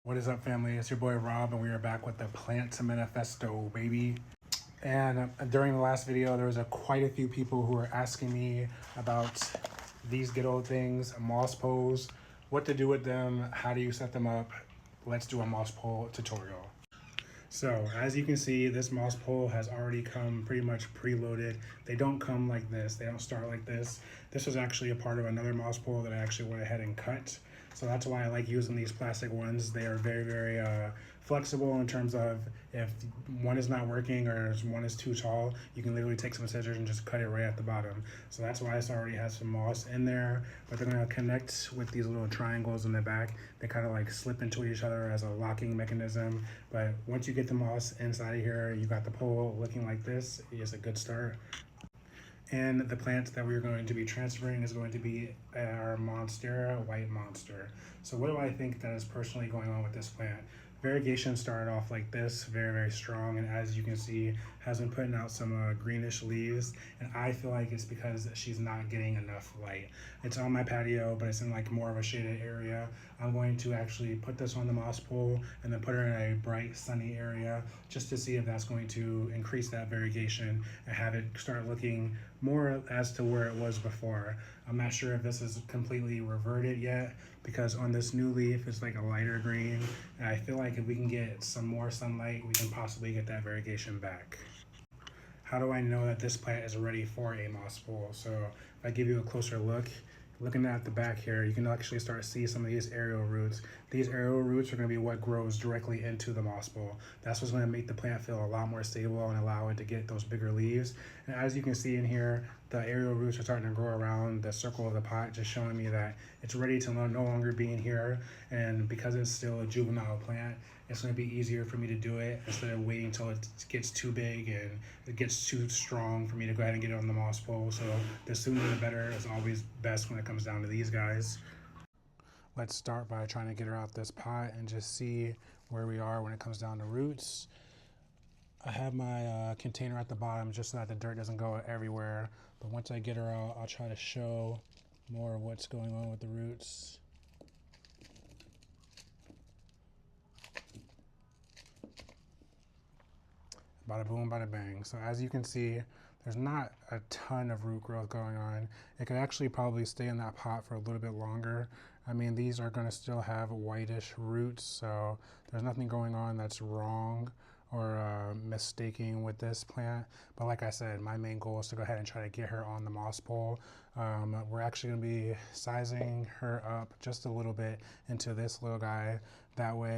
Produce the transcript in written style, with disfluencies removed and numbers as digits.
What is up, family? It's your boy Rob, and we are back with the Plant Manifesto, baby. And during the last video, there was quite a few people who were asking me about these good old things, moss poles, what to do with them, how do you set them up. Let's do a moss pole tutorial. So as you can see, this moss pole has already come pretty much preloaded. They don't come like this. They don't start like this. This was actually a part of another moss pole that I actually went ahead and cut. So that's why I like using these plastic ones. They are very, very flexible in terms of if one is not working or one is too tall, you can literally take some scissors and just cut it right at the bottom. So that's why this already has some moss in there, but they're gonna connect with these little triangles in the back. They kind of like slip into each other as a locking mechanism. But once you get the moss inside of here, you got the pole looking like this. It's a good start. And the plant that we're going to be transferring is going to be our Monstera white monster. So what do I think that is personally going on with this plant? Variegation started off like this, very, very strong, and as you can see, has been putting out some greenish leaves, and I feel like it's because she's not getting enough light. It's on my patio, but it's in like more of a shaded area. I'm going to actually put this on the moss pole and then put her in a bright, sunny area just to see if that's going to increase that variegation and have it start looking more as to where it was before. I'm not sure if this is completely reverted yet, because on this new leaf it's like a lighter green, and I feel like if we can get some more sunlight, we can possibly get that variegation back. How do I know that this plant is ready for a moss pole? So if I give you a closer look, looking at the back here, you can actually start to see some of these aerial roots. These aerial roots are going to be what grows directly into the moss pole. That's what's going to make the plant feel a lot more stable and allow it to get those bigger leaves. And as you can see in here, the aerial roots are starting to grow around the circle of the pot, just showing me that it's ready to no longer be in here. And because it's still a juvenile plant, it's going to be easier for me to do it instead of waiting until it gets too big and it gets too strong for me to go ahead and get it on the moss pole. So the sooner the better is always best when it comes down to these guys. Let's start by trying to get her out this pot and just see where we are when it comes down to roots. I have my container at the bottom just so that the dirt doesn't go everywhere. But once I get her out, I'll try to show more of what's going on with the roots. Bada boom, bada bang. So as you can see, there's not a ton of root growth going on. It could actually probably stay in that pot for a little bit longer. I mean, these are gonna still have whitish roots, so there's nothing going on that's wrong or mistaking with this plant. But like I said, my main goal is to go ahead and try to get her on the moss pole. We're actually gonna be sizing her up just a little bit into this little guy. That way